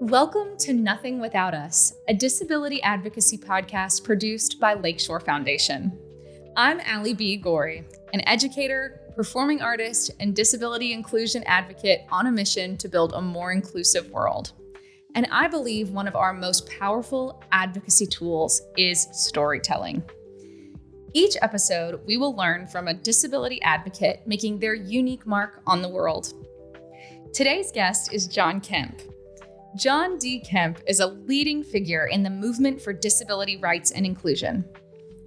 Welcome to Nothing Without Us, a disability advocacy podcast produced by Lakeshore Foundation. I'm Alie B, Gorrie, an educator, performing artist, and disability inclusion advocate on a mission to build a more inclusive world. And I believe one of our most powerful advocacy tools is storytelling. Each episode, we will learn from a disability advocate making their unique mark on the world. Today's guest is John Kemp. John D. Kemp is a leading figure in the movement for disability rights and inclusion.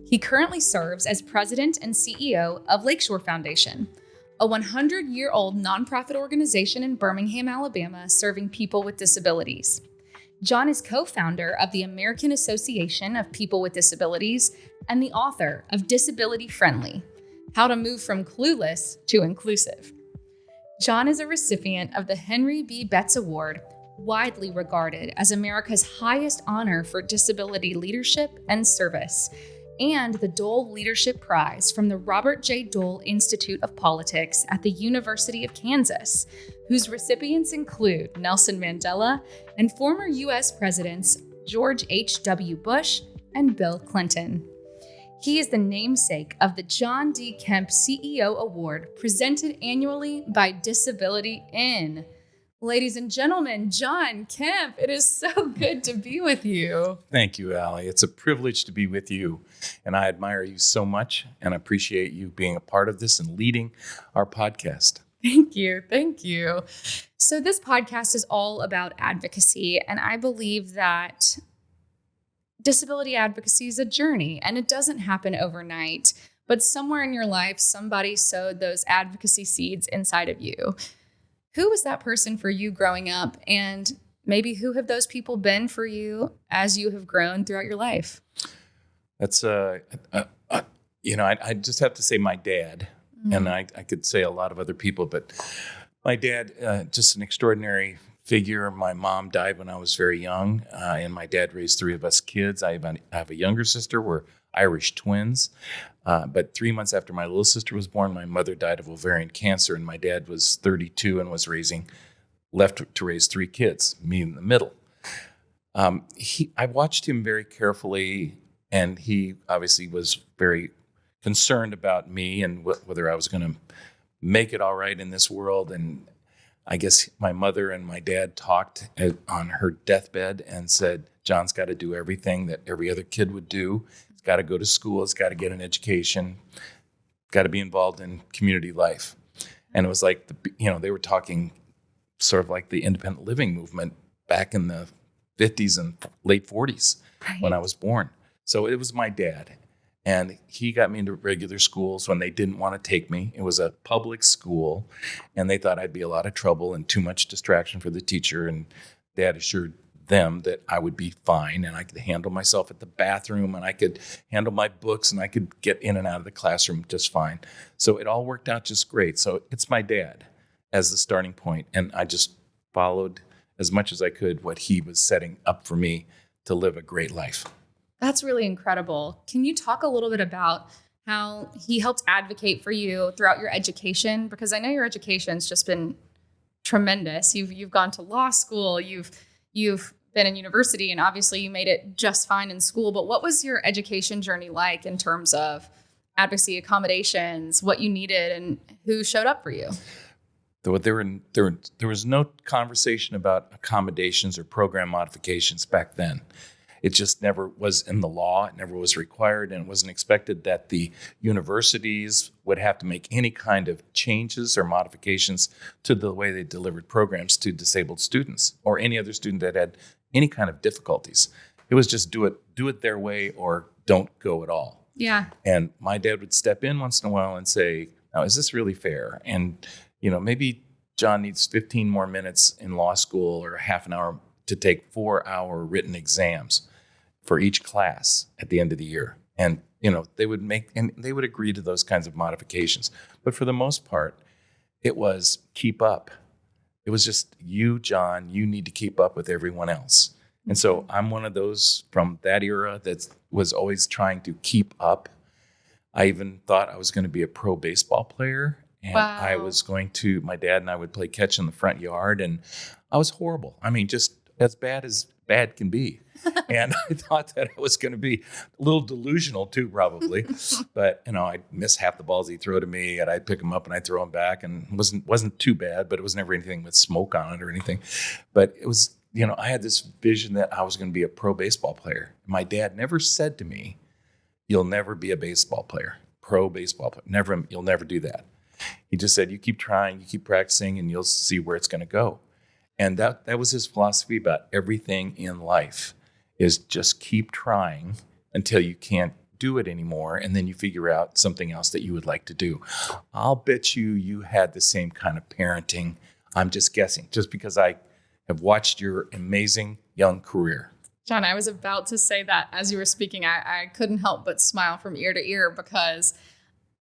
He currently serves as president and CEO of Lakeshore Foundation, a 100-year-old nonprofit organization in Birmingham, Alabama, serving people with disabilities. John is co-founder of the American Association of People with Disabilities and the author of Disability Friendly: How to Move from Clueless to Inclusive. John is a recipient of the Henry B. Betts Award, widely regarded as America's highest honor for disability leadership and service, and the Dole Leadership Prize from the Robert J. Dole Institute of Politics at the University of Kansas, whose recipients include Nelson Mandela and former U.S. Presidents George H.W. Bush and Bill Clinton. He is the namesake of the John D. Kemp CEO Award, presented annually by Disability In. Ladies and gentlemen, John Kemp, it is so good to be with you. Thank you, Alie. It's a privilege to be with you, and I admire you so much and appreciate you being a part of this and leading our podcast. Thank you. Thank you. So this podcast is all about advocacy, and I believe that disability advocacy is a journey, and it doesn't happen overnight, but somewhere in your life, somebody sowed those advocacy seeds inside of you. Who was that person for you growing up, and maybe who have those people been for you as you have grown throughout your life? That's, I just have to say my dad, and I could say a lot of other people, but my dad, just an extraordinary figure. My mom died when I was very young, and my dad raised three of us kids. I have a younger sister. We're Irish twins. But 3 months after my little sister was born, my mother died of ovarian cancer, and my dad was 32 and was left to raise three kids, me in the middle. I watched him very carefully, and he obviously was very concerned about me and whether I was going to make it all right in this world. And I guess my mother and my dad talked on her deathbed and said, John's got to do everything that every other kid would do. He's got to go to school. He's got to get an education. Got to be involved in community life. And it was like, they were talking sort of like the independent living movement back in the 50s and late 40s when I was born. So it was my dad. And he got me into regular schools when they didn't want to take me. It was a public school, and they thought I'd be a lot of trouble and too much distraction for the teacher. And Dad assured them that I would be fine, and I could handle myself at the bathroom, and I could handle my books, and I could get in and out of the classroom just fine. So it all worked out just great. So it's my dad as the starting point, and I just followed as much as I could what he was setting up for me to live a great life. That's really incredible. Can you talk a little bit about how he helped advocate for you throughout your education? Because I know your education's just been tremendous. You've gone to law school, you've been in university, and obviously you made it just fine in school. But what was your education journey like in terms of advocacy, accommodations, what you needed, and who showed up for you? There was no conversation about accommodations or program modifications back then. It just never was in the law. It never was required, and it wasn't expected that the universities would have to make any kind of changes or modifications to the way they delivered programs to disabled students or any other student that had any kind of difficulties. It was just do it their way or don't go at all. Yeah. And my dad would step in once in a while and say, now, is this really fair? And, maybe John needs 15 more minutes in law school or a half an hour to take 4-hour written exams for each class at the end of the year. And, they would agree to those kinds of modifications. But for the most part, it was keep up. It was just you, John, you need to keep up with everyone else. And so I'm one of those from that era that was always trying to keep up. I even thought I was going to be a pro baseball player. And my dad and I would play catch in the front yard, and I was horrible. I mean, just as bad can be. And I thought that I was going to be a little delusional too, probably. But, I'd miss half the balls he'd throw to me, and I'd pick them up and I'd throw them back, and it wasn't too bad, but it was never anything with smoke on it or anything. But it was, I had this vision that I was going to be a pro baseball player. My dad never said to me, "You'll never be a baseball player, pro baseball player. You'll never do that." He just said, "You keep trying, you keep practicing, and you'll see where it's going to go." And that was his philosophy about everything in life, is just keep trying until you can't do it anymore, and then you figure out something else that you would like to do. I'll bet you had the same kind of parenting. I'm just guessing, just because I have watched your amazing young career. John, I was about to say that as you were speaking. I couldn't help but smile from ear to ear, because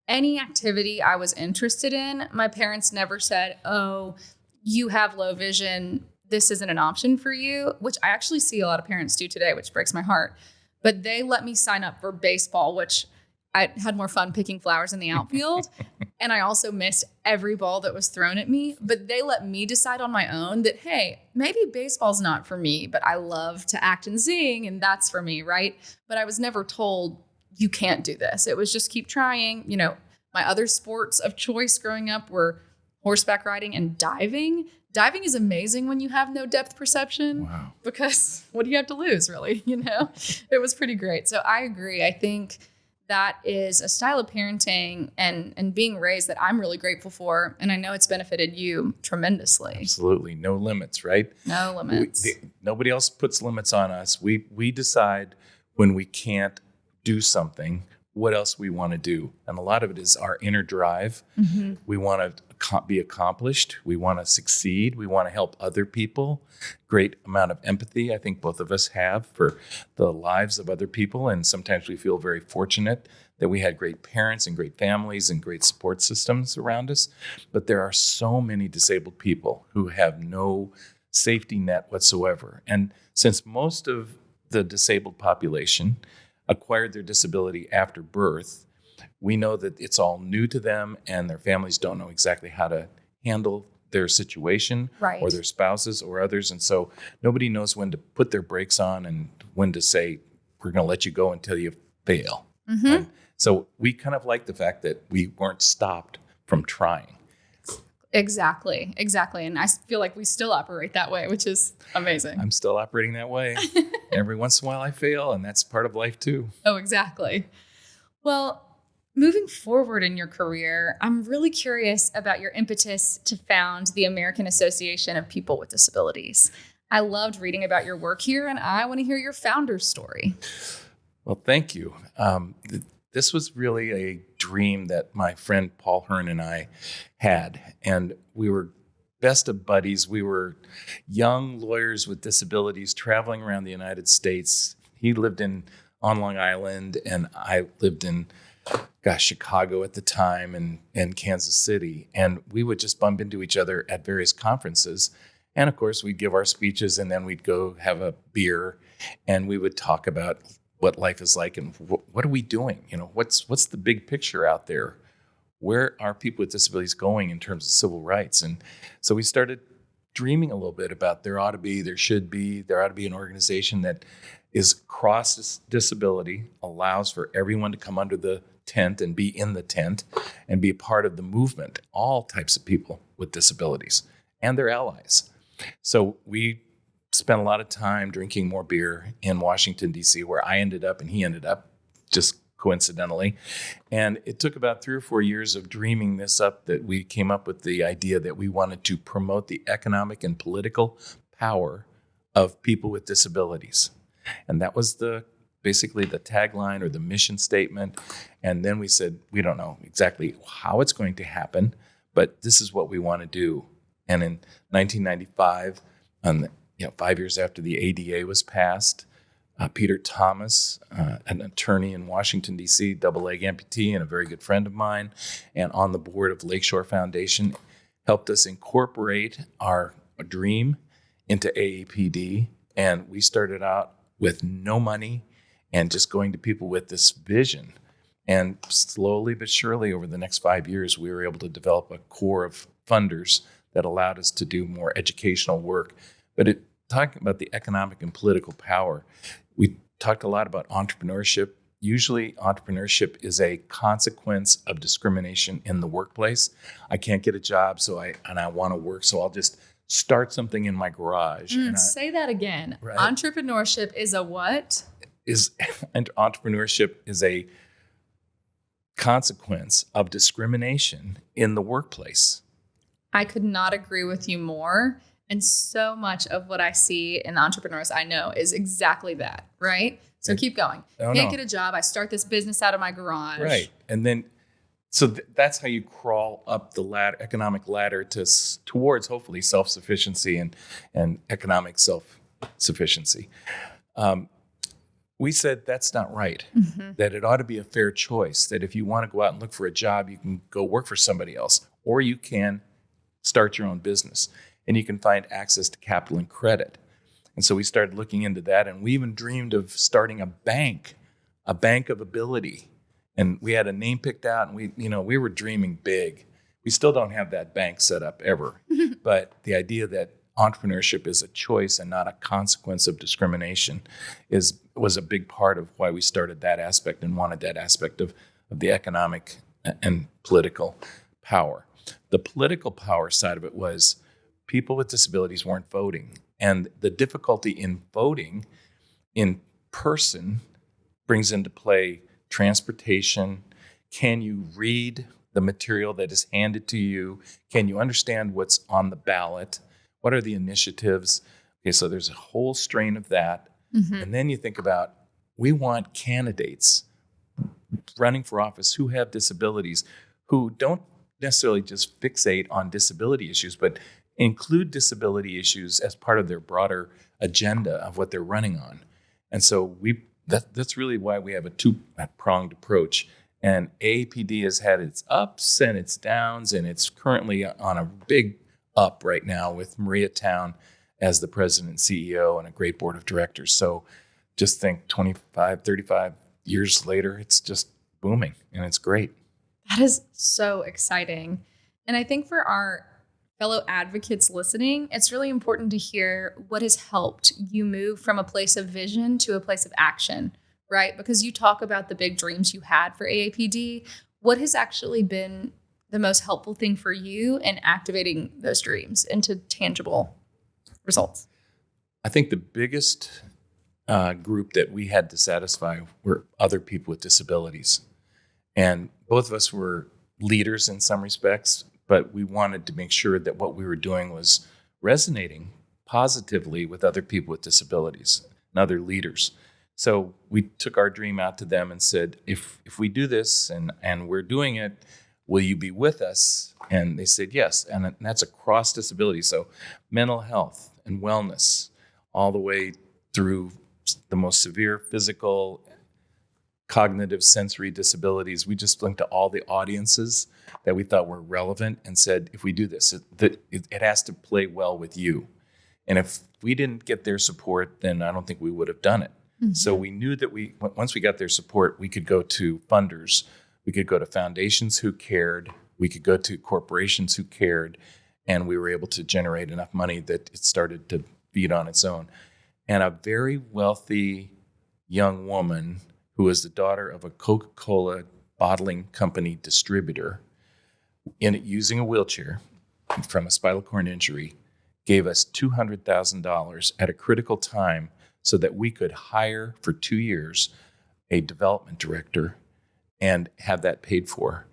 any activity I was interested in, my parents never said, "Oh, you have low vision, this isn't an option for you," which I actually see a lot of parents do today, which breaks my heart. But they let me sign up for baseball, which I had more fun picking flowers in the outfield. And I also missed every ball that was thrown at me. But they let me decide on my own that, hey, maybe baseball's not for me, but I love to act and sing, and that's for me, right? But I was never told, you can't do this. It was just keep trying. My other sports of choice growing up were horseback riding and diving. Diving is amazing when you have no depth perception. Wow. Because what do you have to lose, really? It was pretty great. So I agree. I think that is a style of parenting and being raised that I'm really grateful for. And I know it's benefited you tremendously. Absolutely. No limits, right? No limits. Nobody else puts limits on us. We decide when we can't do something, what else we want to do. And a lot of it is our inner drive. Mm-hmm. We want to be accomplished. We want to succeed. We want to help other people. Great amount of empathy, I think both of us have, for the lives of other people. And sometimes we feel very fortunate that we had great parents and great families and great support systems around us. But there are so many disabled people who have no safety net whatsoever. And since most of the disabled population acquired their disability after birth, we know that it's all new to them, and their families don't know exactly how to handle their situation, right, or their spouses or others. And so nobody knows when to put their brakes on and when to say, we're going to let you go until you fail. Mm-hmm. And so we kind of like the fact that we weren't stopped from trying. Exactly. And I feel like we still operate that way, which is amazing. I'm still operating that way. Every once in a while I fail, and that's part of life too. Oh, exactly. Well, moving forward in your career, I'm really curious about your impetus to found the American Association of People with Disabilities. I loved reading about your work here, and I want to hear your founder's story. Well, thank you. This was really a dream that my friend Paul Hearn and I had, and we were best of buddies. We were young lawyers with disabilities traveling around the United States. He lived on Long Island, and I lived in Chicago at the time, and Kansas City. And we would just bump into each other at various conferences. And of course, we'd give our speeches, and then we'd go have a beer, and we would talk about what life is like and what are we doing? What's the big picture out there? Where are people with disabilities going in terms of civil rights? And so we started dreaming a little bit about there ought to be an organization that is cross disability, allows for everyone to come under the tent and be in the tent and be a part of the movement, all types of people with disabilities and their allies. So we spent a lot of time drinking more beer in Washington, D.C., where I ended up and he ended up, just coincidentally. And it took about 3 or 4 years of dreaming this up that we came up with the idea that we wanted to promote the economic and political power of people with disabilities. And that was basically the tagline or the mission statement. And then we said, we don't know exactly how it's going to happen, but this is what we want to do. And in 1995, 5 years after the ADA was passed, Peter Thomas, an attorney in Washington, D.C., double-leg amputee and a very good friend of mine, and on the board of Lakeshore Foundation, helped us incorporate our dream into AAPD. And we started out with no money and just going to people with this vision. And slowly but surely over the next 5 years, we were able to develop a core of funders that allowed us to do more educational work. But talking about the economic and political power, we talked a lot about entrepreneurship. Usually entrepreneurship is a consequence of discrimination in the workplace. I can't get a job, and I want to work, so I'll just start something in my garage. Say that again. Right? Entrepreneurship is a what? Entrepreneurship is a consequence of discrimination in the workplace. I could not agree with you more. And so much of what I see in the entrepreneurs I know is exactly that, right? So keep going. Can't get a job. I start this business out of my garage. Right. And then, that's how you crawl up the economic ladder towards hopefully self-sufficiency and economic self-sufficiency. We said that's not right, that it ought to be a fair choice, that if you want to go out and look for a job, you can go work for somebody else, or you can start your own business, and you can find access to capital and credit. And so we started looking into that, and we even dreamed of starting a bank of ability. And we had a name picked out, and we were dreaming big. We still don't have that bank set up ever, but the idea that entrepreneurship is a choice and not a consequence of discrimination was a big part of why we started that aspect and wanted that aspect of the economic and political power. The political power side of it was people with disabilities weren't voting. And the difficulty in voting in person brings into play transportation. Can you read the material that is handed to you? Can you understand what's on the ballot? What are the initiatives? Okay, so there's a whole strain of that. And then you think about, we want candidates running for office who have disabilities, who don't necessarily just fixate on disability issues, but include disability issues as part of their broader agenda of what they're running on. And so that's really why we have a two-pronged approach. And AAPD has had its ups and its downs, and it's currently on a big up right now with Maria Town as the president and CEO and a great board of directors. So just think 25, 35 years later, it's just booming, and it's great. That is so exciting. And I think for our fellow advocates listening, it's really important to hear what has helped you move from a place of vision to a place of action, right? Because you talk about the big dreams you had for AAPD. What has actually been the most helpful thing for you in activating those dreams into tangible results? I think the biggest group that we had to satisfy were other people with disabilities. And both of us were leaders in some respects, but we wanted to make sure that what we were doing was resonating positively with other people with disabilities and other leaders. So we took our dream out to them and said, if we do this and we're doing it, will you be with us? And they said yes. And that's across disability. So mental health and wellness, all the way through the most severe physical, cognitive, sensory disabilities. We just linked to all the audiences that we thought were relevant and said, if we do this, it has to play well with you. And if we didn't get their support, then I don't think we would have done it. So we knew that once we got their support, we could go to funders, we could go to foundations who cared, we could go to corporations who cared, and we were able to generate enough money that it started to feed on its own. And a very wealthy young woman who was the daughter of a Coca-Cola bottling company distributor, using a wheelchair from a spinal cord injury, gave us $200,000 at a critical time so that we could hire for 2 years a development director and have that paid for.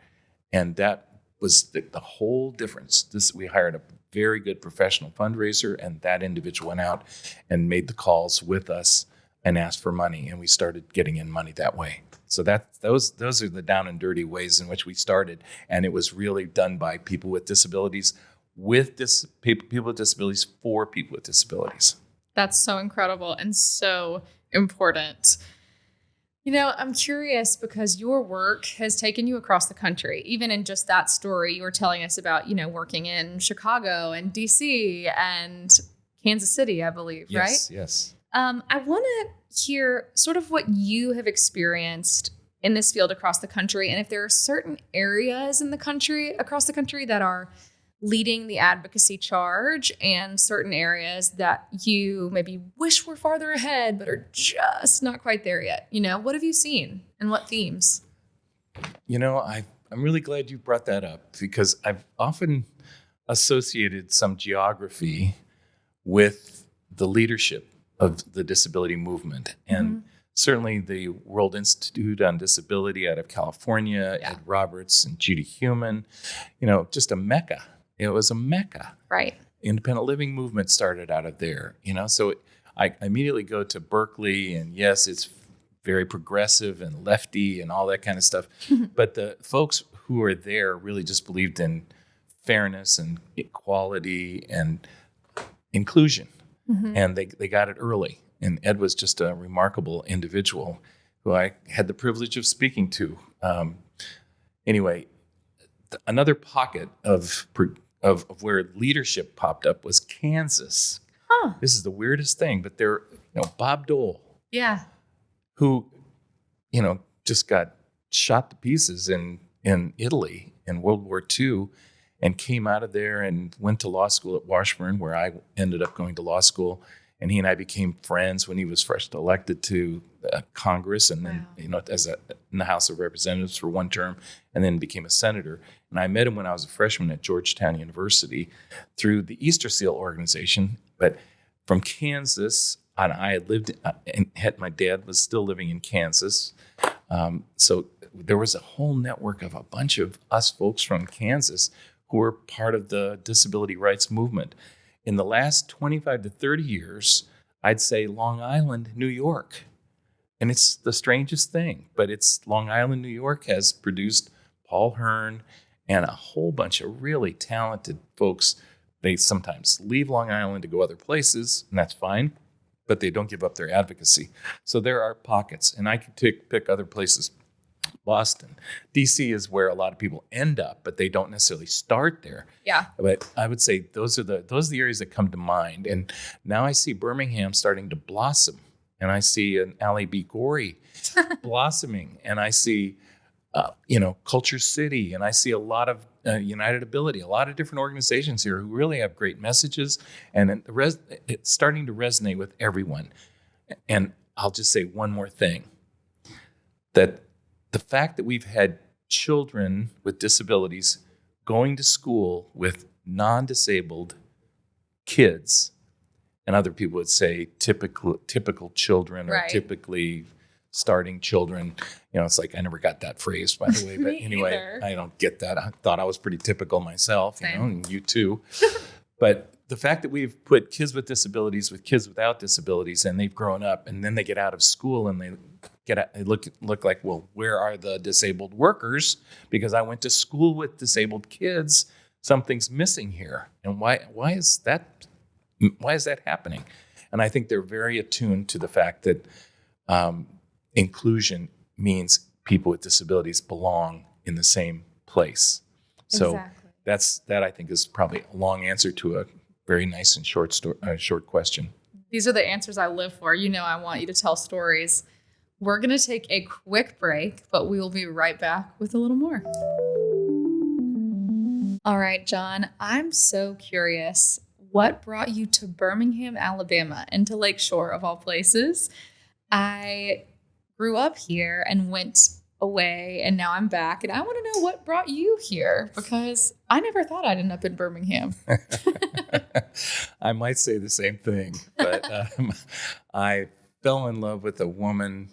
And that was the whole difference. We hired a very good professional fundraiser, and that individual went out and made the calls with us and asked for money, and we started getting in money that way. So those are the down and dirty ways in which we started, and it was really done by people with disabilities, people with disabilities for people with disabilities. That's so incredible and so important. You know, I'm curious because your work has taken you across the country. Even in just that story you were telling us about, working in Chicago and DC and Kansas City, I believe, right? Yes. I want to hear sort of what you have experienced in this field across the country, and if there are certain areas in the country, across the country, that are leading the advocacy charge and certain areas that you maybe wish were farther ahead, but are just not quite there yet. What have you seen and what themes? I'm really glad you brought that up, because I've often associated some geography with the leadership of the disability movement. And certainly the World Institute on Disability out of California, Ed Roberts and Judy Heumann, just a mecca. It was a mecca. Right. Independent living movement started out of there, so I immediately go to Berkeley, and yes, it's very progressive and lefty and all that kind of stuff. But the folks who are there really just believed in fairness and equality and inclusion. And they got it early. And Ed was just a remarkable individual who I had the privilege of speaking to. Anyway, another pocket of where leadership popped up was Kansas. This is the weirdest thing, but there, Bob Dole. Yeah. Who, just got shot to pieces in Italy in World War II, and came out of there and went to law school at Washburn, where I ended up going to law school. And he and I became friends when he was first elected to Congress, and then, in the House of Representatives for one term, and then became a senator. And I met him when I was a freshman at Georgetown University through the Easter Seal organization. But from Kansas, and I had lived, my dad was still living in Kansas. So there was a whole network of a bunch of us folks from Kansas who were part of the disability rights movement. In the last 25 to 30 years, I'd say Long Island, New York. And it's the strangest thing, but it's Long Island, New York has produced Paul Hearn and a whole bunch of really talented folks. They sometimes leave Long Island to go other places, and that's fine, but they don't give up their advocacy. So there are pockets, and I could pick other places. Boston. DC is where a lot of people end up, but they don't necessarily start there. Yeah. But I would say those are the areas that come to mind. And now I see Birmingham starting to blossom, and I see an Alie B Gorrie blossoming, and I see Culture City, and I see a lot of United Ability, a lot of different organizations here who really have great messages, and it's starting to resonate with everyone. And I'll just say one more thing, that the fact that we've had children with disabilities going to school with non-disabled kids, and other people would say typical children, or typically starting children. It's like, I never got that phrase, by the way. But anyway, either. I don't get that. I thought I was pretty typical myself, and you too. But the fact that we've put kids with disabilities with kids without disabilities, and they've grown up, and then they get out of school and they look like, well, where are the disabled workers? Because I went to school with disabled kids. Something's missing here. And why is that happening? And I think they're very attuned to the fact that inclusion means people with disabilities belong in the same place. So that I think is probably a long answer to a very nice and short question. These are the answers I live for. I want you to tell stories. We're going to take a quick break, but we will be right back with a little more. All right, John, I'm so curious. What brought you to Birmingham, Alabama, and to Lakeshore of all places? I grew up here and went away, and now I'm back, and I want to know what brought you here, because I never thought I'd end up in Birmingham. I might say the same thing, but I fell in love with a woman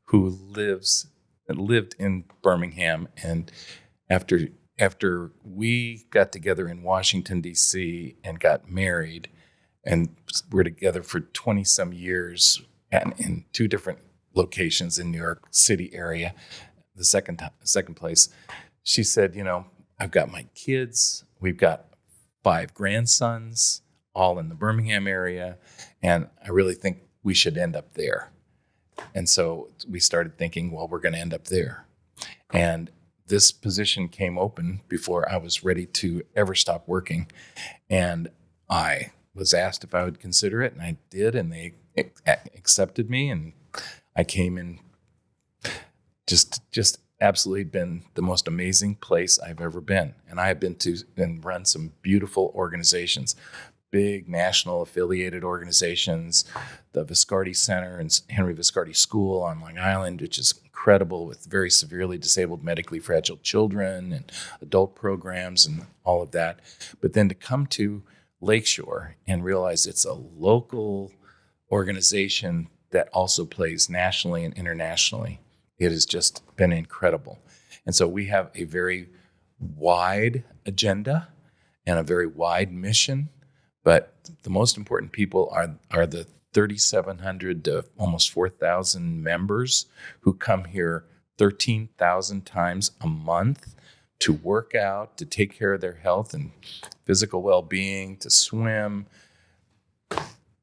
who lived in Birmingham, and after we got together in Washington, D.C. and got married, and we're together for 20 some years and in two different locations in New York City area, the second place, she said, I've got my kids, we've got 5 grandsons, all in the Birmingham area, and I really think we should end up there. And so we started thinking, well, we're going to end up there. And this position came open before I was ready to ever stop working. And I was asked if I would consider it, and I did, and they accepted me, and I came in just absolutely been the most amazing place I've ever been. And I have been to and run some beautiful organizations, big national affiliated organizations, the Viscardi Center and Henry Viscardi School on Long Island, which is incredible, with very severely disabled, medically fragile children and adult programs and all of that. But then to come to Lakeshore and realize it's a local organization that also plays nationally and internationally, it has just been incredible. And so we have a very wide agenda and a very wide mission, but the most important people are the 3,700 to almost 4,000 members who come here 13,000 times a month to work out, to take care of their health and physical well-being, to swim,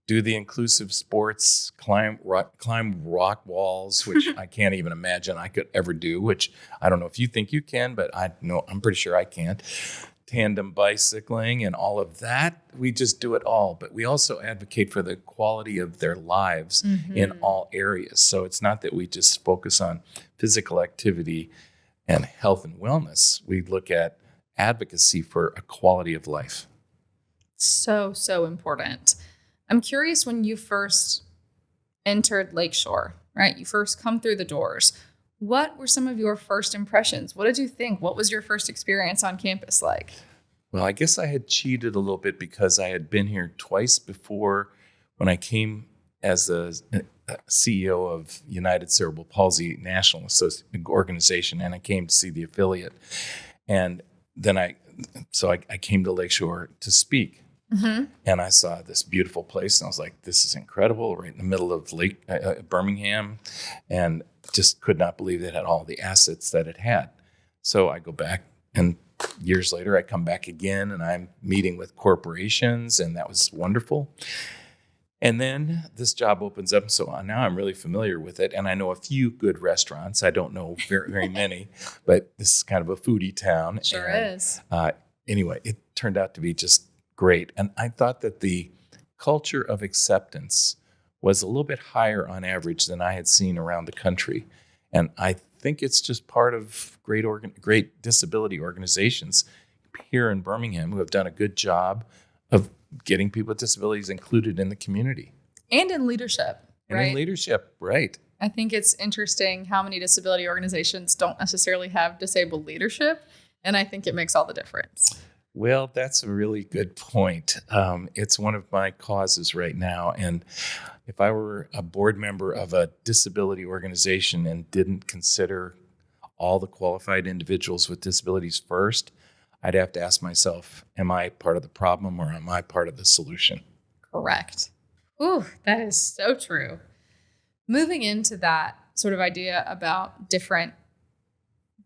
do the inclusive sports, climb rock walls, which I can't even imagine I could ever do, which I don't know if you think you can, but I'm pretty sure I can't. Tandem bicycling and all of that. We just do it all. But we also advocate for the quality of their lives in all areas. So it's not that we just focus on physical activity and health and wellness. We look at advocacy for a quality of life. So important. I'm curious, when you first entered Lakeshore, right? You first come through the doors. What were some of your first impressions? What did you think? What was your first experience on campus like? Well, I guess I had cheated a little bit because I had been here twice before when I came as a CEO of United Cerebral Palsy National Organization, and I came to see the affiliate. And then I came to Lakeshore to speak. And I saw this beautiful place, and I was like, this is incredible, right in the middle of Birmingham, and just could not believe it had all the assets that it had. So I go back, and years later I come back again, and I'm meeting with corporations, and that was wonderful. And then this job opens up, so now I'm really familiar with it, and I know a few good restaurants. I don't know very, very many, but this is kind of a foodie town. Sure is. Anyway, it turned out to be just great. And I thought that the culture of acceptance was a little bit higher on average than I had seen around the country. And I think it's just part of great disability organizations here in Birmingham who have done a good job of getting people with disabilities included in the community. And in leadership. And in leadership, right. I think it's interesting how many disability organizations don't necessarily have disabled leadership. And I think it makes all the difference. Well, that's a really good point. It's one of my causes right now. And if I were a board member of a disability organization and didn't consider all the qualified individuals with disabilities first, I'd have to ask myself, am I part of the problem or am I part of the solution? Correct. Ooh, that is so true. Moving into that sort of idea about different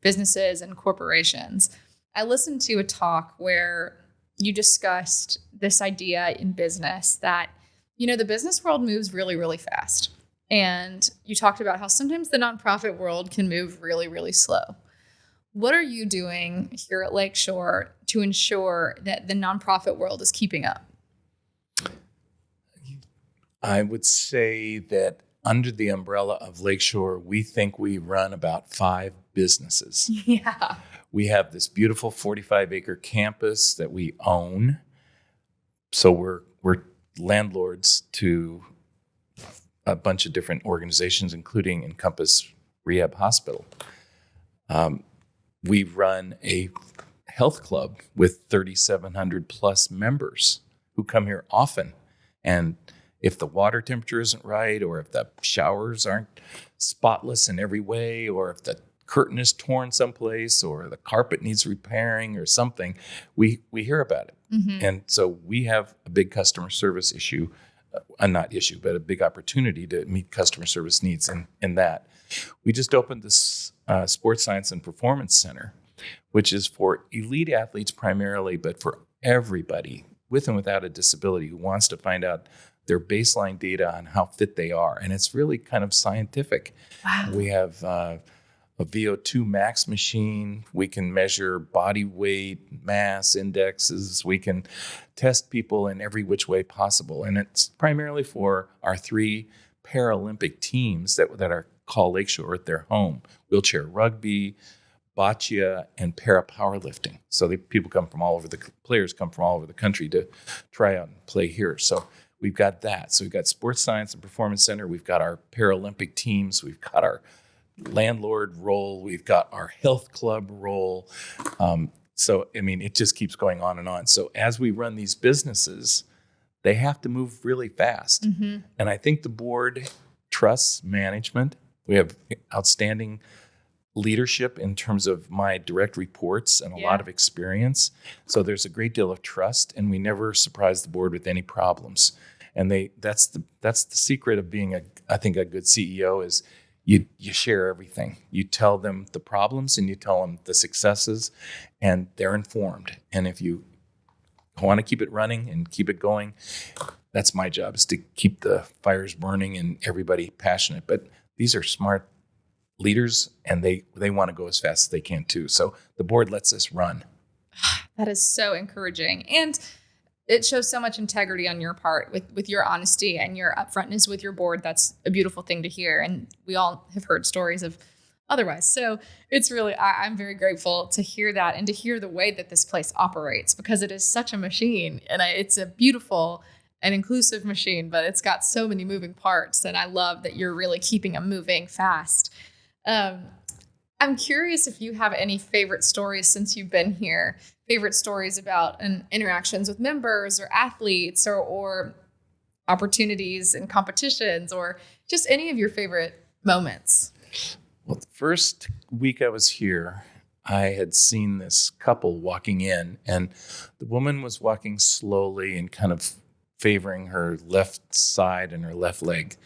businesses and corporations, I listened to a talk where you discussed this idea in business that, the business world moves really, really fast. And you talked about how sometimes the nonprofit world can move really, really slow. What are you doing here at Lakeshore to ensure that the nonprofit world is keeping up? I would say that under the umbrella of Lakeshore, we think we run about 5 businesses. Yeah. We have this beautiful 45-acre campus that we own. So we're landlords to a bunch of different organizations, including Encompass Rehab Hospital. We run a health club with 3,700 plus members who come here often. And if the water temperature isn't right, or if the showers aren't spotless in every way, or if the curtain is torn someplace, or the carpet needs repairing or something, we hear about it. And so we have a big customer service issue, but a big opportunity to meet customer service needs in that. We just opened this Sports Science and Performance Center, which is for elite athletes primarily, but for everybody with and without a disability who wants to find out their baseline data on how fit they are. And it's really kind of scientific. Wow. We have a VO2 max machine. We can measure body weight, mass indexes. We can test people in every which way possible. And it's primarily for our 3 Paralympic teams that are call Lakeshore their home. Wheelchair rugby, boccia, and para powerlifting. So players come from all over the country to try out and play here. So we've got that. So we've got Sports Science and Performance Center. We've got our Paralympic teams. We've got our landlord role. We've got our health club role. So, I mean, it just keeps going on and on. So as we run these businesses, they have to move really fast. Mm-hmm. And I think the board trusts management. We have outstanding leadership in terms of my direct reports and a lot of experience. So there's a great deal of trust, and we never surprise the board with any problems. And that's the secret of being I think a good CEO is you share everything. You tell them the problems and you tell them the successes, and they're informed. And if you want to keep it running and keep it going, that's my job, is to keep the fires burning and everybody passionate. But these are smart leaders, and they want to go as fast as they can too. So the board lets us run. That is so encouraging. And it shows so much integrity on your part with your honesty and your upfrontness with your board. That's a beautiful thing to hear. And we all have heard stories of otherwise. So it's really, I'm very grateful to hear that and to hear the way that this place operates, because it is such a machine, and it's a beautiful and inclusive machine, but it's got so many moving parts. And I love that you're really keeping them moving fast. I'm curious if you have any favorite stories since you've been here, favorite stories about interactions with members or athletes or opportunities and competitions, or just any of your favorite moments. Well, the first week I was here, I had seen this couple walking in, and the woman was walking slowly and kind of favoring her left side and her left leg.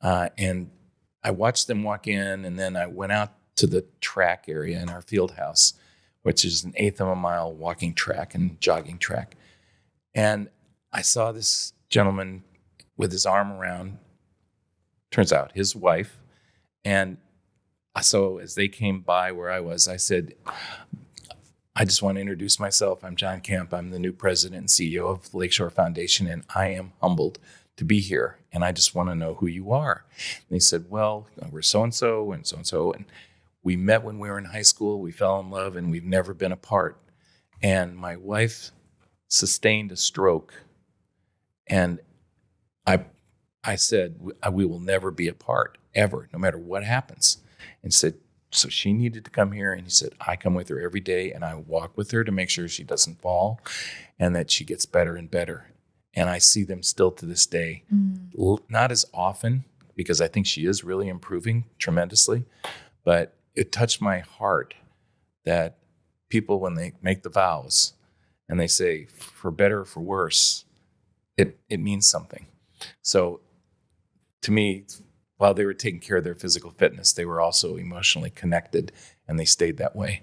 And I watched them walk in, and then I went out to the track area in our field house, which is an eighth of a mile walking track and jogging track. And I saw this gentleman with his arm around, turns out, his wife. And so as they came by where I was, I said, I just want to introduce myself. I'm John Kemp. I'm the new president and CEO of Lakeshore Foundation, and I am humbled to be here, and I just want to know who you are. And they said, well, we're so-and-so and so-and-so, and we met when we were in high school, we fell in love, and we've never been apart. And my wife sustained a stroke, and I said, we will never be apart, ever, no matter what happens. And said, so she needed to come here, and he said, I come with her every day, and I walk with her to make sure she doesn't fall and that she gets better and better. And I see them still to this day, not as often, because I think she is really improving tremendously, but it touched my heart that people, when they make the vows and they say, for better or for worse, it means something. So to me, while they were taking care of their physical fitness, they were also emotionally connected, and they stayed that way.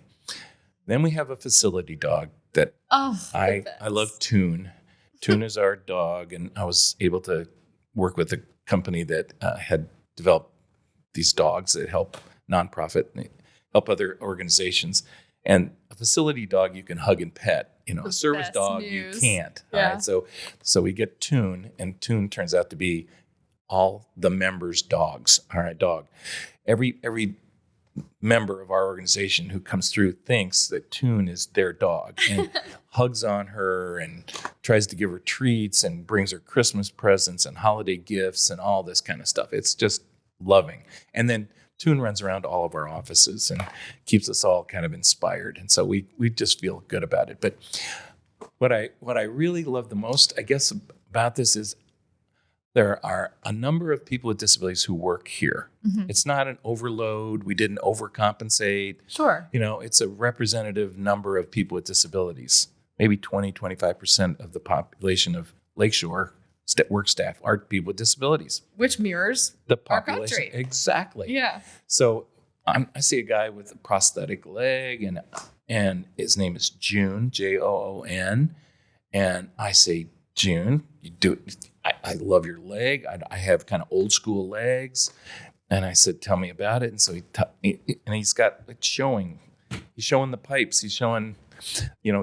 Then we have a facility dog that I love, Toon. Toon is our dog, and I was able to work with a company that had developed these dogs that help nonprofit, help other organizations. And a facility dog you can hug and pet. A service dog you can't. Yeah. All right? So we get Toon, and Toon turns out to be all the members' dogs. All right, dog. Every member of our organization who comes through thinks that Toon is their dog and hugs on her and tries to give her treats and brings her Christmas presents and holiday gifts and all this kind of stuff. It's just loving. And then Toon runs around all of our offices and keeps us all kind of inspired. And so we just feel good about it. But what I really love the most, I guess, about this is there are a number of people with disabilities who work here. Mm-hmm. It's not an overload. We didn't overcompensate. Sure. It's a representative number of people with disabilities. Maybe 20, 25% of the population of Lakeshore work staff are people with disabilities. Which mirrors the population. Our country. Exactly. Yeah. So I see a guy with a prosthetic leg, and his name is June, Joon. And I say, June, you do it. I love your leg. I have kind of old school legs. And I said, tell me about it. And so he's got he's showing the pipes. He's showing,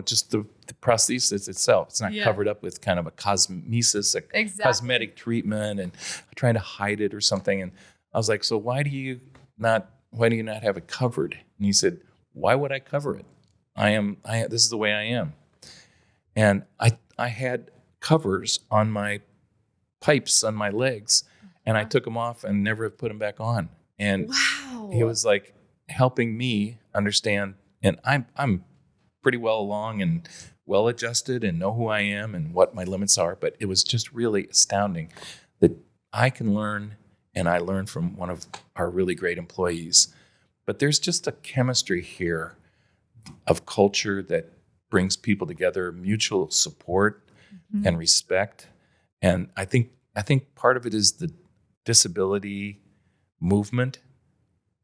just the prosthesis itself. It's not covered up with kind of a cosmesis, cosmetic treatment and trying to hide it or something. And I was like, so why do you not have it covered? And he said, why would I cover it? This is the way I am. And I had covers on my pipes on my legs, and I took them off and never have put them back on. And wow. He was like helping me understand, and I'm pretty well along and well adjusted and know who I am and what my limits are. But it was just really astounding that I can learn, and I learned from one of our really great employees. But there's just a chemistry here of culture that brings people together, mutual support and respect. And I think part of it is the disability movement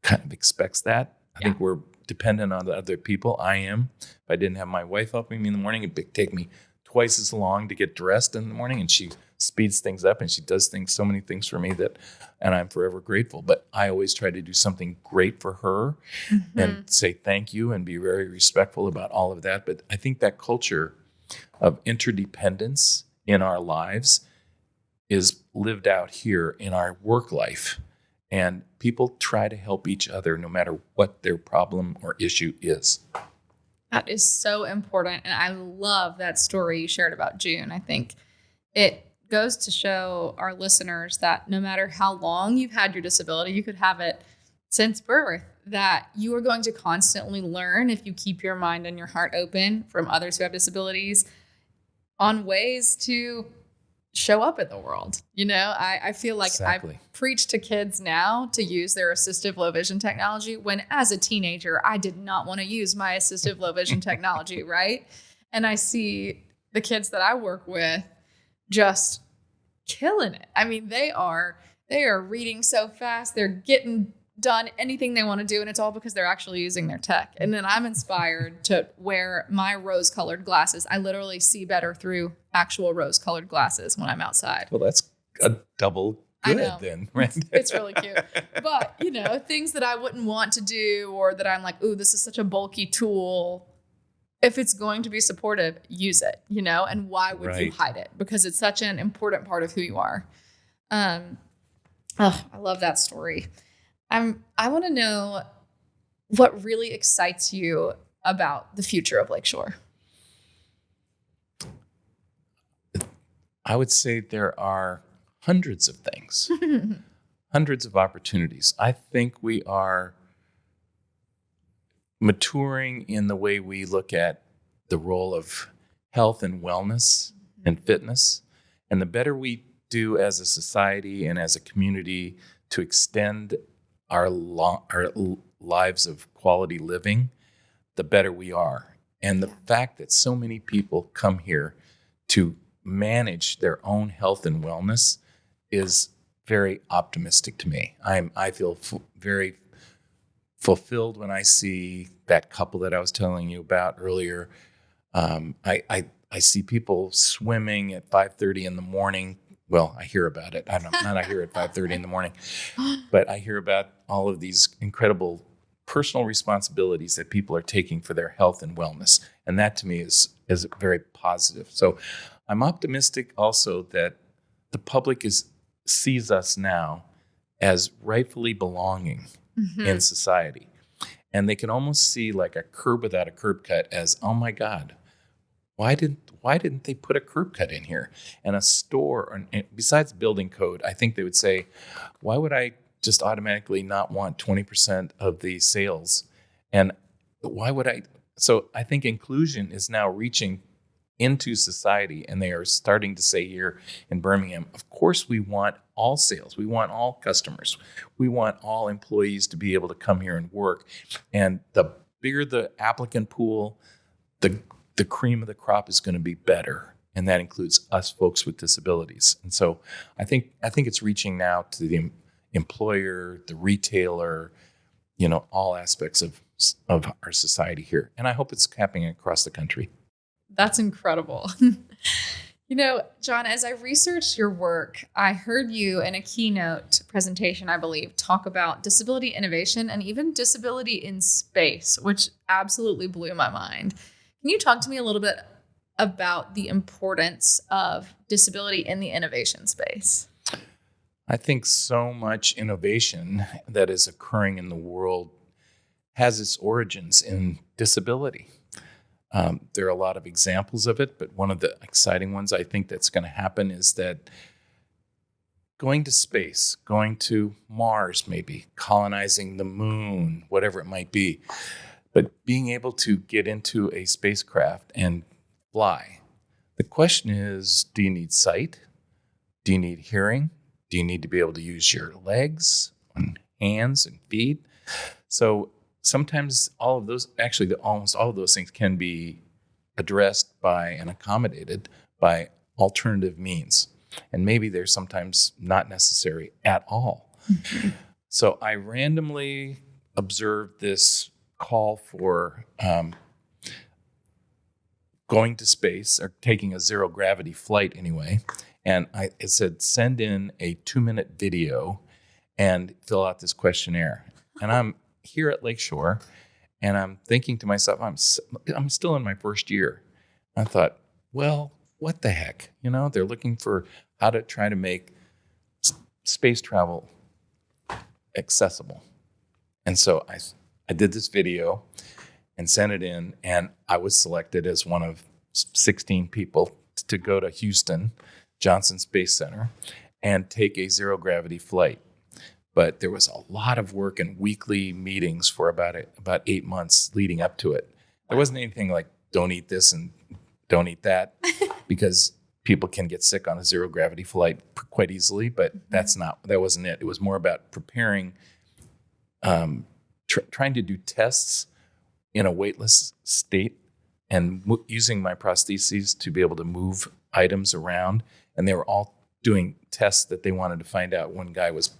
kind of expects that. I think we're dependent on the other people. I am. If I didn't have my wife helping me in the morning, it'd take me twice as long to get dressed in the morning, and she speeds things up and she does so many things for me and I'm forever grateful. But I always try to do something great for her and say thank you and be very respectful about all of that. But I think that culture of interdependence in our lives is lived out here in our work life. And people try to help each other no matter what their problem or issue is. That is so important. And I love that story you shared about June. I think it goes to show our listeners that no matter how long you've had your disability, you could have it since birth, that you are going to constantly learn, if you keep your mind and your heart open, from others who have disabilities on ways to show up in the world. I feel like Exactly. I preach to kids now to use their assistive low vision technology when, as a teenager, I did not want to use my assistive low vision technology, right? And I see the kids that I work with just killing it. I mean, they are reading so fast. They're getting done anything they want to do, and it's all because they're actually using their tech. And then I'm inspired to wear my rose-colored glasses. I literally see better through actual rose-colored glasses when I'm outside. Well, that's a double good then, right? It's really cute. But, things that I wouldn't want to do, or that I'm like, ooh, this is such a bulky tool. If it's going to be supportive, use it, and why would you hide it? Because it's such an important part of who you are. I love that story. I want to know what really excites you about the future of Lakeshore. I would say there are hundreds of things, hundreds of opportunities. I think we are maturing in the way we look at the role of health and wellness and fitness. And the better we do as a society and as a community to extend our lives of quality living, the better we are. And the fact that so many people come here to manage their own health and wellness is very optimistic to me. I feel very fulfilled when I see that couple that I was telling you about earlier. I see people swimming at 5:30 in the morning. Well, I hear about it. I hear at 5:30 in the morning, but I hear about all of these incredible personal responsibilities that people are taking for their health and wellness. And that to me is very positive. So I'm optimistic also that the public sees us now as rightfully belonging in society. And they can almost see like a curb without a curb cut as, oh my God, why didn't they put a curb cut in here? And a store, besides building code, I think they would say, why would I just automatically not want 20% of the sales? And why would I? So I think inclusion is now reaching into society, and they are starting to say here in Birmingham, of course we want all sales, we want all customers, we want all employees to be able to come here and work. And the bigger the applicant pool, the cream of the crop is going to be better, and that includes us folks with disabilities. And so I think it's reaching now to the employer, the retailer, all aspects of our society here. And I hope it's happening across the country. That's incredible. John, as I researched your work, I heard you in a keynote presentation, I believe, talk about disability innovation and even disability in space, which absolutely blew my mind. Can you talk to me a little bit about the importance of disability in the innovation space? I think so much innovation that is occurring in the world has its origins in disability. There are a lot of examples of it, but one of the exciting ones I think that's going to happen is that going to space, going to Mars maybe, colonizing the moon, whatever it might be, but being able to get into a spacecraft and fly. The question is, do you need sight? Do you need hearing? Do you need to be able to use your legs and hands and feet? So sometimes all of those, actually almost all of those things can be addressed by and accommodated by alternative means. And maybe they're sometimes not necessary at all. Mm-hmm. So I randomly observed this call for going to space, or taking a zero gravity flight anyway. And it said, send in a 2-minute video and fill out this questionnaire. And I'm here at Lakeshore, and I'm thinking to myself, I'm still in my first year. I thought, well, what the heck? They're looking for how to try to make space travel accessible. And so I did this video and sent it in, and I was selected as one of 16 people to go to Houston Johnson Space Center and take a zero gravity flight. But there was a lot of work and weekly meetings for about 8 months leading up to it. There wasn't anything like, don't eat this and don't eat that, because people can get sick on a zero gravity flight quite easily, but that wasn't it. It was more about preparing, trying to do tests in a weightless state and using my prostheses to be able to move items around. And they were all doing tests that they wanted to find out. One guy was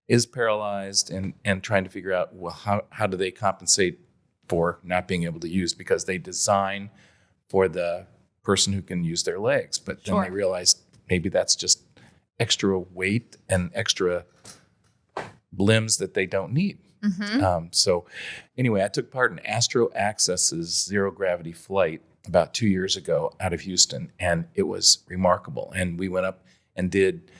is paralyzed, and trying to figure out, well, how do they compensate for not being able to use, because they design for the person who can use their legs. But then they realized maybe that's just extra weight and extra limbs that they don't need. Mm-hmm. So anyway, I took part in Astro Access's zero gravity flight about 2 years ago out of Houston, and it was remarkable. And we went up and did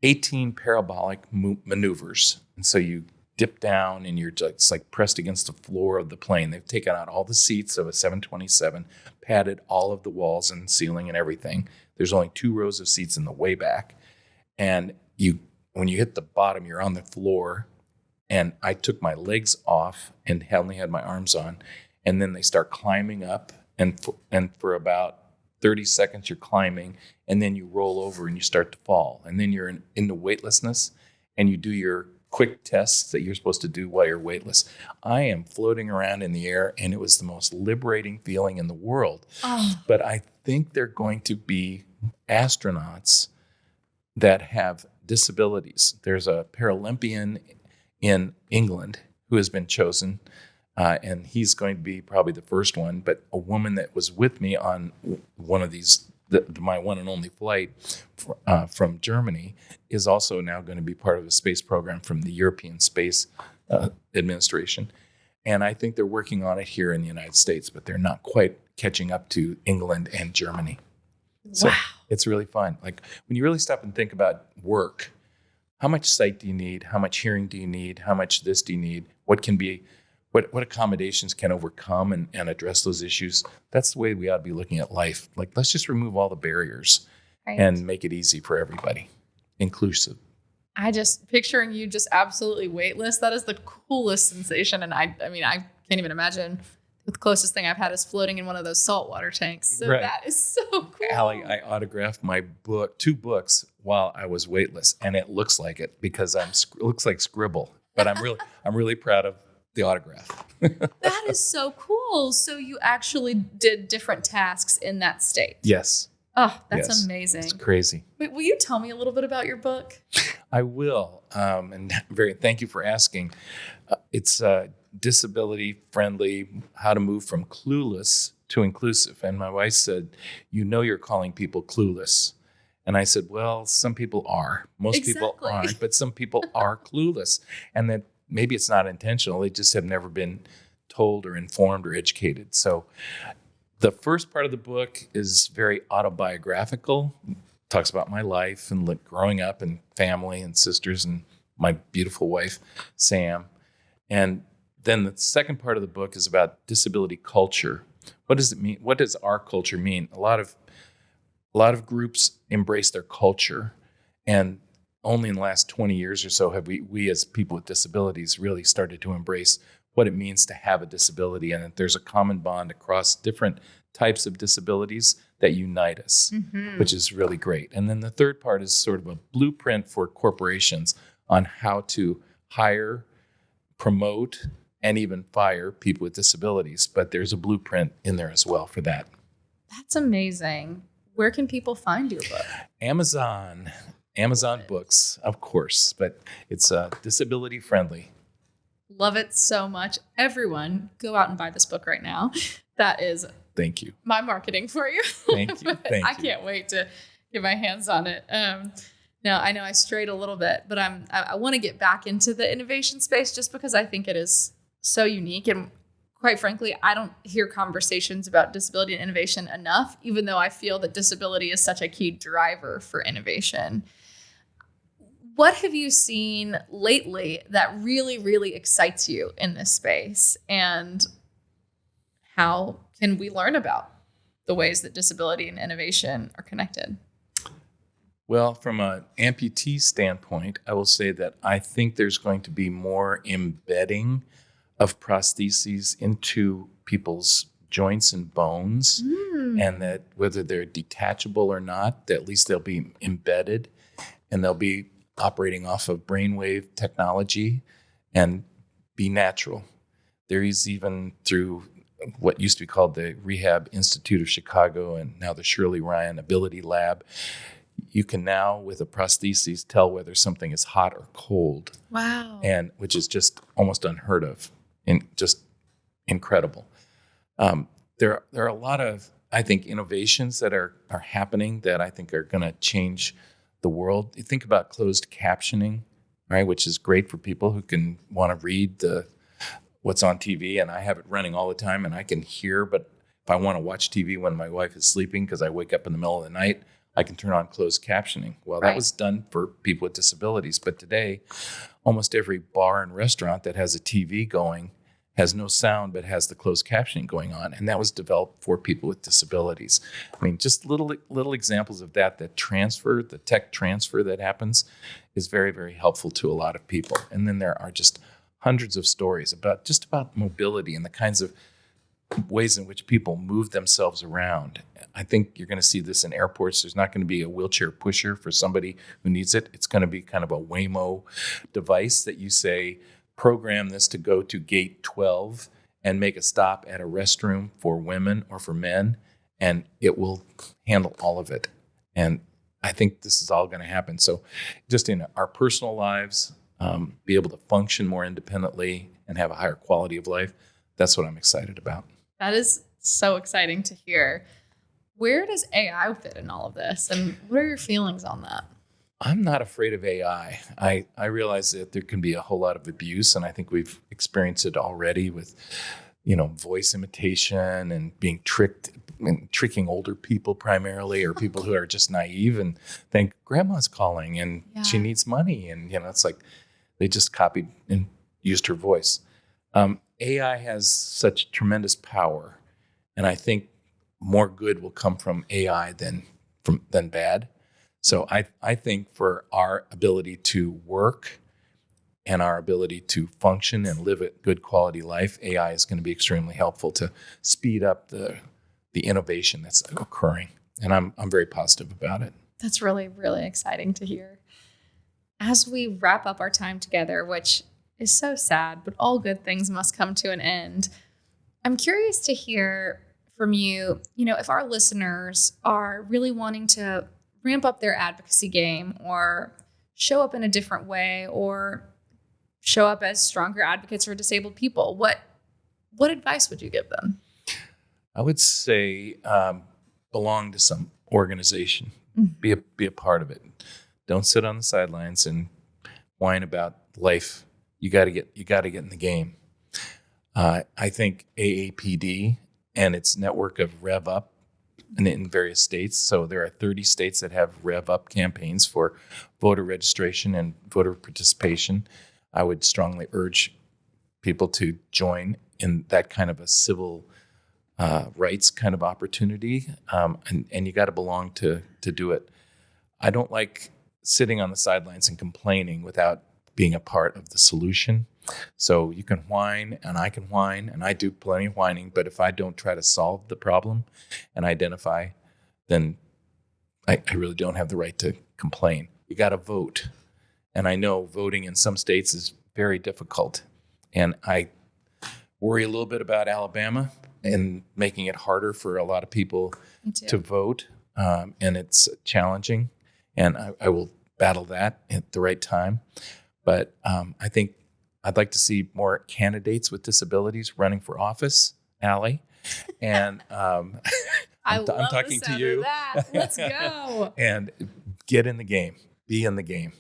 18 parabolic maneuvers. And so you dip down and you're just like pressed against the floor of the plane. They've taken out all the seats of a 727, padded all of the walls and ceiling and everything. There's only 2 rows of seats in the way back. And when you hit the bottom, you're on the floor. And I took my legs off and only had my arms on. And then they start climbing up. And for about 30 seconds, you're climbing. And then you roll over and you start to fall. And then you're in the weightlessness. And you do your quick tests that you're supposed to do while you're weightless. I am floating around in the air, and it was the most liberating feeling in the world. Oh. But I think they're going to be astronauts that have disabilities. There's a Paralympian in England who has been chosen, and he's going to be probably the first one. But a woman that was with me on one of these, my one and only flight from Germany, is also now going to be part of a space program from the European Space Administration. And I think they're working on it here in the United States, but they're not quite catching up to England and Germany. So it's really fun. Like, when you really stop and think about work, how much sight do you need? How much hearing do you need? How much this do you need? What accommodations can overcome and address those issues? That's the way we ought to be looking at life. Like, let's just remove all the barriers and make it easy for everybody, inclusive. I just picturing you just absolutely weightless. That is the coolest sensation. And I mean, I can't even imagine. The closest thing I've had is floating in one of those saltwater tanks. So that is so cool. Alie, I autographed my book, 2 books, while I was weightless, and it looks like it because it looks like scribble. But I'm really proud of the autograph. That is so cool. So you actually did different tasks in that state. Yes. Oh, that's amazing. It's crazy. Wait, will you tell me a little bit about your book? I will. And thank you for asking. It's disability friendly, how to move from clueless to inclusive. And my wife said, you're calling people clueless. And I said, well, some people are. Most people aren't, but some people are clueless. And that maybe it's not intentional. They just have never been told or informed or educated. So the first part of the book is very autobiographical. talks about my life and growing up and family and sisters and my beautiful wife, Sam. And then the second part of the book is about disability culture. What does it mean? What does our culture mean? A lot of groups embrace their culture, and only in the last 20 years or so have we as people with disabilities really started to embrace what it means to have a disability, and that there's a common bond across different types of disabilities that unite us, which is really great. And then the third part is sort of a blueprint for corporations on how to hire, promote, and even fire people with disabilities. But there's a blueprint in there as well for that. That's amazing. Where can people find your book? Amazon Books, of course, but it's disability friendly. Love it so much. Everyone, go out and buy this book right now. That is Thank you. My marketing for you. Thank you. I can't wait to get my hands on it. Now, I know I strayed a little bit, but I want to get back into the innovation space just because I think it is so unique. And quite frankly, I don't hear conversations about disability and innovation enough, even though I feel that disability is such a key driver for innovation. What have you seen lately that really, really excites you in this space? And how can we learn about the ways that disability and innovation are connected? Well, from an amputee standpoint, I will say that I think there's going to be more embedding of prostheses into people's joints and bones, and that whether they're detachable or not, that at least they'll be embedded, and they'll be operating off of brainwave technology and be natural. There is even through what used to be called the Rehab Institute of Chicago and now the Shirley Ryan Ability Lab, you can now, with a prosthesis, tell whether something is hot or cold. Wow. And which is just almost unheard of and just incredible. There are a lot of, I think, innovations that are happening that I think are going to change the world. You think about closed captioning, right, which is great for people who can want to read what's on TV, and I have it running all the time, and I can hear, but if I want to watch TV when my wife is sleeping because I wake up in the middle of the night, I can turn on closed captioning. Well, that was done for people with disabilities, but today, almost every bar and restaurant that has a TV going has no sound but has the closed captioning going on, and that was developed for people with disabilities. I mean, just little examples of that transfer, the tech transfer that happens is very, very helpful to a lot of people. And then there are just hundreds of stories about mobility and the kinds of ways in which people move themselves around. I think you're going to see this in airports. There's not going to be a wheelchair pusher for somebody who needs it. It's going to be kind of a Waymo device that you say, program this to go to gate 12 and make a stop at a restroom for women or for men, and it will handle all of it. And I think this is all going to happen. So just in our personal lives, be able to function more independently and have a higher quality of life. That's what I'm excited about. That is so exciting to hear. Where does AI fit in all of this? And what are your feelings on that? I'm not afraid of AI. I realize that there can be a whole lot of abuse, and I think we've experienced it already with, voice imitation and being tricked and tricking older people primarily, or people who are just naive and think grandma's calling and she needs money. And, it's like they just copied and used her voice. AI has such tremendous power, and I think more good will come from AI than bad. So I think for our ability to work and our ability to function and live a good quality life, AI is going to be extremely helpful to speed up the innovation that's occurring. And I'm very positive about it. That's really, really exciting to hear. As we wrap up our time together, which is so sad, but all good things must come to an end, I'm curious to hear from you, if our listeners are really wanting to ramp up their advocacy game or show up in a different way or show up as stronger advocates for disabled people, what advice would you give them? I would say belong to some organization, be a part of it. Don't sit on the sidelines and whine about life. You got to get in the game. I think AAPD and its network of Rev Up in various states. So there are 30 states that have Rev Up campaigns for voter registration and voter participation. I would strongly urge people to join in that kind of a civil rights kind of opportunity, and you got to belong to do it. I don't like sitting on the sidelines and complaining without being a part of the solution. So you can whine, and I can whine, and I do plenty of whining, but if I don't try to solve the problem and identify, then I really don't have the right to complain. You got to vote. And I know voting in some states is very difficult. And I worry a little bit about Alabama and making it harder for a lot of people to vote. And it's challenging. And I will battle that at the right time. But I think I'd like to see more candidates with disabilities running for office, Alie. And I'm talking to you. Let's go. And get in the game. Be in the game.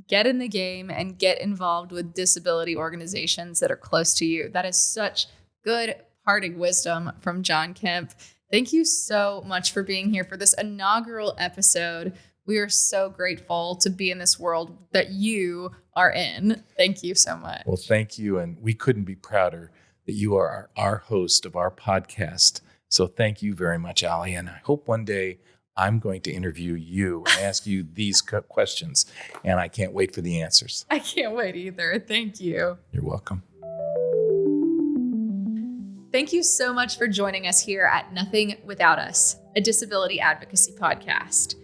Get in the game and get involved with disability organizations that are close to you. That is such good parting wisdom from John Kemp. Thank you so much for being here for this inaugural episode. We are so grateful to be in this world that you are in. Thank you so much. Well, thank you. And we couldn't be prouder that you are our host of our podcast. So thank you very much, Alie. And I hope one day I'm going to interview you and ask you these questions. And I can't wait for the answers. I can't wait either. Thank you. You're welcome. Thank you so much for joining us here at Nothing Without Us, a disability advocacy podcast.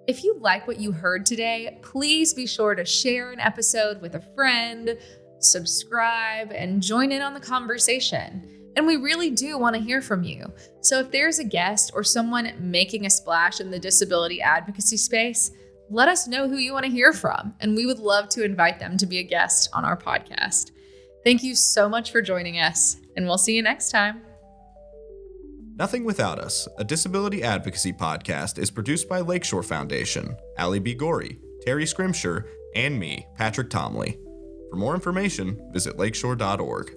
If you like what you heard today, please be sure to share an episode with a friend, subscribe, and join in on the conversation. And we really do want to hear from you. So if there's a guest or someone making a splash in the disability advocacy space, let us know who you want to hear from, and we would love to invite them to be a guest on our podcast. Thank you so much for joining us, and we'll see you next time. Nothing Without Us, a disability advocacy podcast, is produced by Lakeshore Foundation, Alie B. Gorrie, Terry Scrimshire, and me, Patrick Tomley. For more information, visit lakeshore.org.